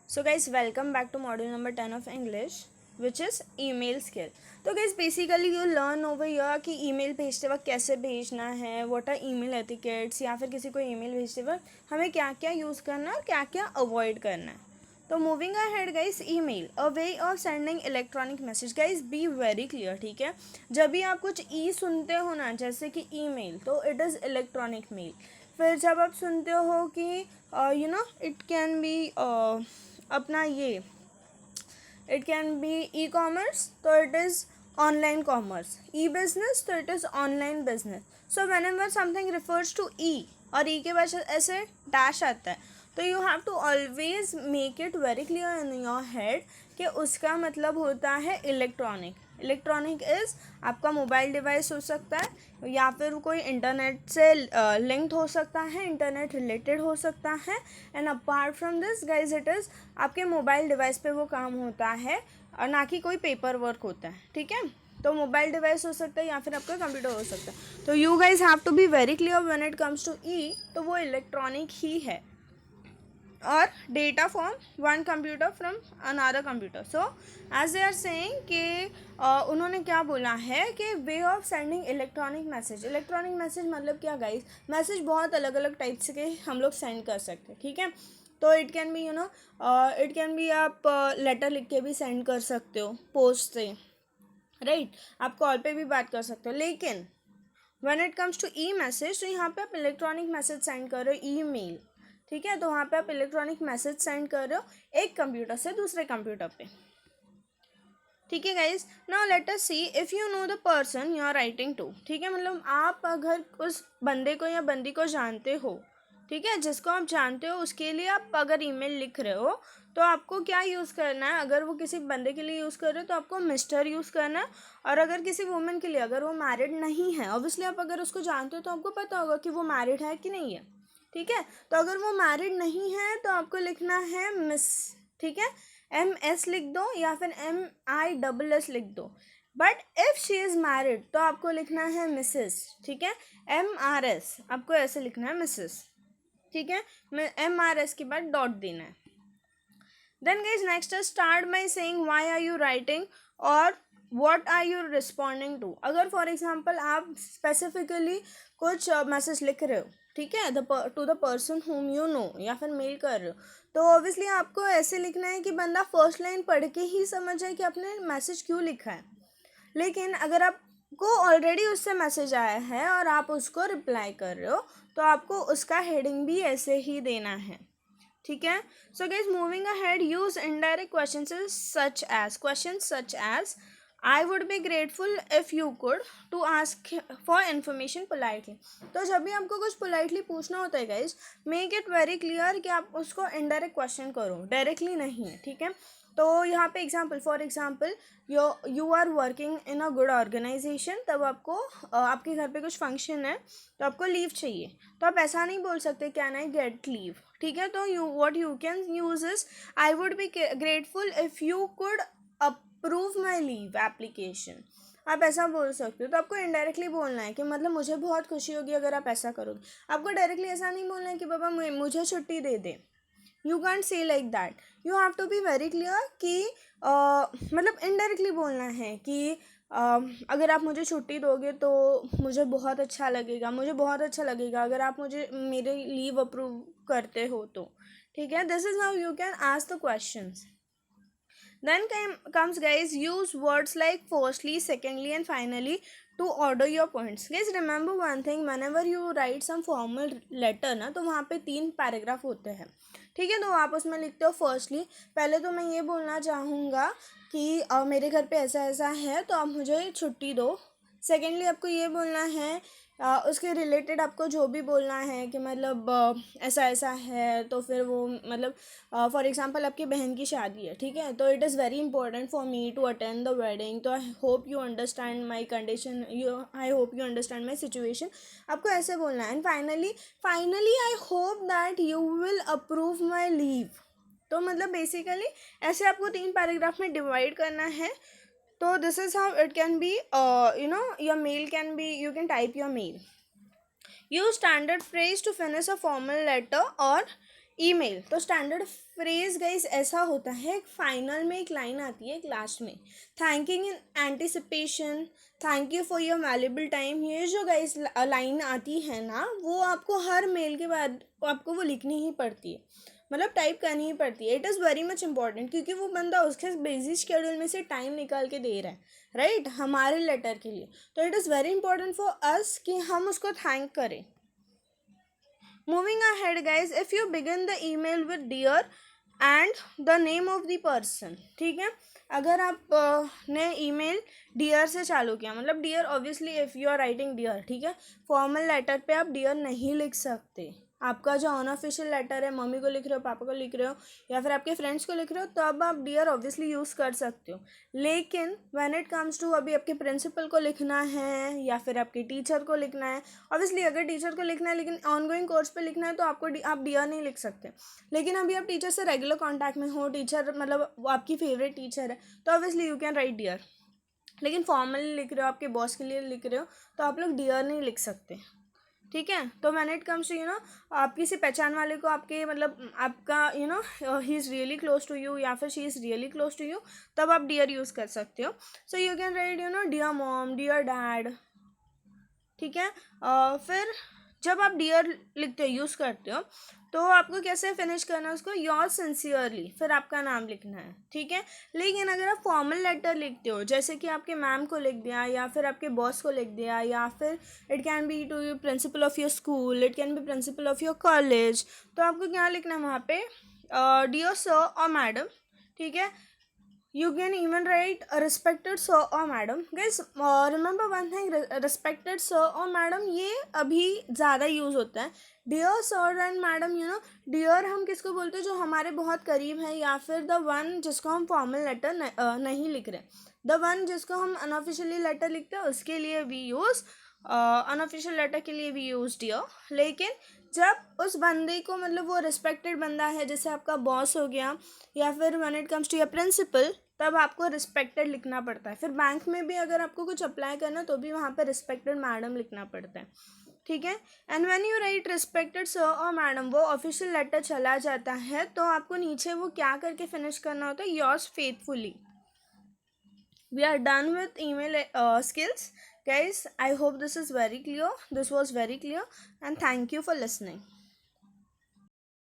So guys, welcome back to module number 10 of English, which is email skill. तो guys basically you learn over here कि email भेजते वक्त कैसे भेजना है, what are email etiquettes, या फिर किसी को email भेजते वक्त हमें क्या क्या यूज़ करना है और क्या क्या अवॉइड करना है. तो moving ahead guys, email a way of sending electronic message. Guys B very clear, ठीक है. जब भी आप कुछ ई सुनते हो ना, जैसे कि ईमेल, तो इट इज़ इलेक्ट्रॉनिक मेल. फिर जब आप सुनते हो कि इट कैन बी अपना ये it can be e commerce, तो it is online commerce. E business, तो it is online business. So whenever something refers to e और ई के बाद ऐसे डैश आता है, तो you have to always make it very clear in your head कि उसका मतलब होता है इलेक्ट्रॉनिक. इलेक्ट्रॉनिक इज़ आपका मोबाइल डिवाइस हो सकता है, या फिर कोई इंटरनेट से लिंक्ड हो सकता है, इंटरनेट रिलेटेड हो सकता है. And apart from this guys, it is आपके मोबाइल डिवाइस पे वो काम होता है और ना कि कोई पेपर वर्क होता है, ठीक है. तो मोबाइल डिवाइस हो सकता है या फिर आपका कंप्यूटर हो सकता है. तो you guys have to be very clear when it comes to e, तो वो इलेक्ट्रॉनिक ही है. और data form one computer from another computer. So as they are saying कि उन्होंने क्या बोला है कि way of sending electronic message. Electronic message मतलब क्या गाइस, मैसेज बहुत अलग अलग टाइप्स के हम लोग सेंड कर सकते हैं, ठीक है. तो it can B it can B आप लेटर लिख के भी सेंड कर सकते हो पोस्ट से, राइट. आप कॉल पे भी बात कर सकते हो. लेकिन when it comes to e message, तो यहाँ पे आप इलेक्ट्रॉनिक मैसेज सेंड कर रहे हो, ई मेल, ठीक है. तो वहाँ पे आप इलेक्ट्रॉनिक मैसेज सेंड कर रहे हो एक कंप्यूटर से दूसरे कंप्यूटर पे, ठीक है guys. Now let us see if you know the person you are writing to, ठीक है. मतलब आप अगर उस बंदे को या बंदी को जानते हो, ठीक है, जिसको आप जानते हो, उसके लिए आप अगर ईमेल लिख रहे हो, तो आपको क्या यूज़ करना है. अगर वो किसी बंदे के लिए यूज़ कर रहे हो तो आपको मिस्टर यूज़ करना है. और अगर किसी वुमेन के लिए, अगर वो मैरिड नहीं है, ऑब्वियसली आप अगर उसको जानते हो तो आपको पता होगा कि वो मैरिड है कि नहीं है, ठीक है. तो अगर वो मैरिड नहीं है तो आपको लिखना है मिस, ठीक है. MS लिख दो या फिर MISS लिख दो. But if she is married तो आपको लिखना है मिसेस, ठीक है. MRS आपको ऐसे लिखना है, मिसेस, ठीक है. MRS के बाद डॉट देना है. Then guys next is start by saying why are you writing और what are you responding to. अगर फॉर एग्जांपल आप स्पेसिफिकली कुछ मैसेज लिख रहे हो, ठीक है, to the person whom you know, या फिर मेल कर रहे हो, तो ऑब्वियसली आपको ऐसे लिखना है कि बंदा फर्स्ट लाइन पढ़ के ही समझ जाए कि आपने मैसेज क्यों लिखा है. लेकिन अगर आपको ऑलरेडी उससे मैसेज आया है और आप उसको रिप्लाई कर रहे हो, तो आपको उसका हेडिंग भी ऐसे ही देना है, ठीक है. So guys moving ahead, use indirect question such as I would be grateful if you could to ask for information politely. तो जब भी आपको कुछ पोलाइटली पूछना होता है guys, make it very clear कि आप उसको इनडायरेक्ट क्वेश्चन करो, डायरेक्टली नहीं, ठीक है. तो यहाँ पे example, for example you are working in a good organization, तब आपको आपके घर पे कुछ फंक्शन है तो आपको लीव चाहिए. तो आप ऐसा नहीं बोल सकते कैन आई गेट लीव, ठीक है. तो what you can use is I would be grateful if you could approve my leave application. आप ऐसा बोल सकते हो. तो आपको इनडायरेक्टली बोलना है कि मतलब मुझे बहुत खुशी होगी अगर आप ऐसा करोगे. आपको डायरेक्टली ऐसा नहीं बोलना है कि बाबा मुझे छुट्टी दे दे. You can't say like that. You have to be very clear कि मतलब इनडायरेक्टली बोलना है कि अगर आप मुझे छुट्टी दोगे तो मुझे बहुत अच्छा लगेगा, मुझे बहुत अच्छा लगेगा अगर आप मुझे मेरे लीव अप्रूव करते हो तो, ठीक है. This is how you can ask the questions. Then comes guys, use words like firstly, secondly and finally to order your points. Guys remember one thing, whenever you write some formal letter ना, तो वहाँ पे 3 paragraph होते हैं, ठीक है. तो आप उसमें लिखते हो फर्स्टली, पहले तो मैं ये बोलना चाहूँगा कि मेरे घर पे ऐसा ऐसा है तो आप मुझे छुट्टी दो. सेकेंडली आपको ये बोलना है उसके रिलेटेड आपको जो भी बोलना है कि मतलब ऐसा ऐसा है, तो फिर वो मतलब फॉर एग्जांपल आपकी बहन की शादी है, ठीक है, तो it is very important for me to attend the wedding, तो I hope you understand my condition, I hope you understand my situation. आपको ऐसे बोलना है. And finally I hope that you will approve my leave. तो मतलब basically ऐसे आपको 3 paragraph में डिवाइड करना है. So this is how it can be, your mail can be, you can type your mail. Use standard phrase to finish a formal letter or email तो standard phrase guys ऐसा होता है, final में एक line आती है, एक last में, thanking in anticipation, thank you for your valuable time, ये जो गाइस लाइन आती है ना, वो आपको हर मेल के बाद आपको वो लिखनी ही पड़ती है, मतलब टाइप करनी ही पड़ती है। It is very much important, क्योंकि वो बंदा उसके बिजी शेड्यूल में से टाइम निकाल के दे रहा है, राइट, हमारे लेटर के लिए। तो it is very important for us कि हम उसको थैंक करें। Moving ahead guys, if you begin the email with dear and the name of the person, ठीक है, अगर आप ने ईमेल डियर से चालू किया, मतलब dear obviously if you are writing dear, ठीक है, फॉर्मल लेटर पे आप डियर नहीं लिख सकते। आपका जो अनऑफिशियल लेटर है, मम्मी को लिख रहे हो, पापा को लिख रहे हो, या फिर आपके फ्रेंड्स को लिख रहे हो, तो अब आप डियर ऑब्वियसली यूज़ कर सकते हो। लेकिन व्हेन इट कम्स टू अभी आपके प्रिंसिपल को लिखना है या फिर आपके टीचर को लिखना है, ऑब्वियसली अगर टीचर को लिखना है लेकिन ऑन गोइंग कोर्स पे लिखना है तो आपको आप डियर नहीं लिख सकते। लेकिन अभी आप टीचर से रेगुलर कॉन्टैक्ट में हो, टीचर मतलब वो आपकी फेवरेट टीचर है, तो obviously you can write dear. लेकिन फॉर्मली लिख रहे हो, आपके बॉस के लिए लिख रहे हो, तो आप लोग डियर नहीं लिख सकते, ठीक है। तो व्हेन इट कम्स टू आप किसी पहचान वाले को, आपके मतलब आपका he is really close to you या फिर she is really close to you, तब आप डियर यूज़ कर सकते हो। So you can write dear mom, dear dad, ठीक है। फिर जब आप डियर लिखते हो, यूज़ करते हो, तो आपको कैसे फिनिश करना है उसको, योर सिंसियरली, फिर आपका नाम लिखना है, ठीक है। लेकिन अगर आप फॉर्मल लेटर लिखते हो, जैसे कि आपके मैम को लिख दिया या फिर आपके बॉस को लिख दिया, या फिर it can be to you principal of your school, it can be principal of your college, तो आपको क्या लिखना है वहाँ पे, डियर सर और मैडम, ठीक है। You can even write a respected sir or madam. Guys, remember one thing, respected sir or madam ये अभी ज़्यादा यूज़ होता है। dear sir and madam, dear हम किसको बोलते हैं, जो हमारे बहुत करीब है, या फिर द वन जिसको हम फॉर्मल लेटर नहीं लिख रहे, द वन जिसको हम अनऑफिशियली लेटर लिखते हैं, उसके लिए वी यूज़, अनऑफिशियल लेटर के लिए वी यूज़ डियर। लेकिन जब उस बंदे को, मतलब वो रिस्पेक्टेड बंदा है, जैसे आपका बॉस हो गया, या फिर when it comes to your principal, तब आपको रिस्पेक्टेड लिखना पड़ता है। फिर बैंक में भी अगर आपको कुछ अप्लाई करना, तो भी वहाँ पे रिस्पेक्टेड मैडम लिखना पड़ता है, ठीक है। And when you right respected sir और मैडम, वो ऑफिशियल लेटर चला जाता है, तो आपको नीचे वो क्या करके फिनिश करना होता है, yours faithfully. We are done with email skills. Guys, I hope this is very clear. This was very clear, and thank you for listening.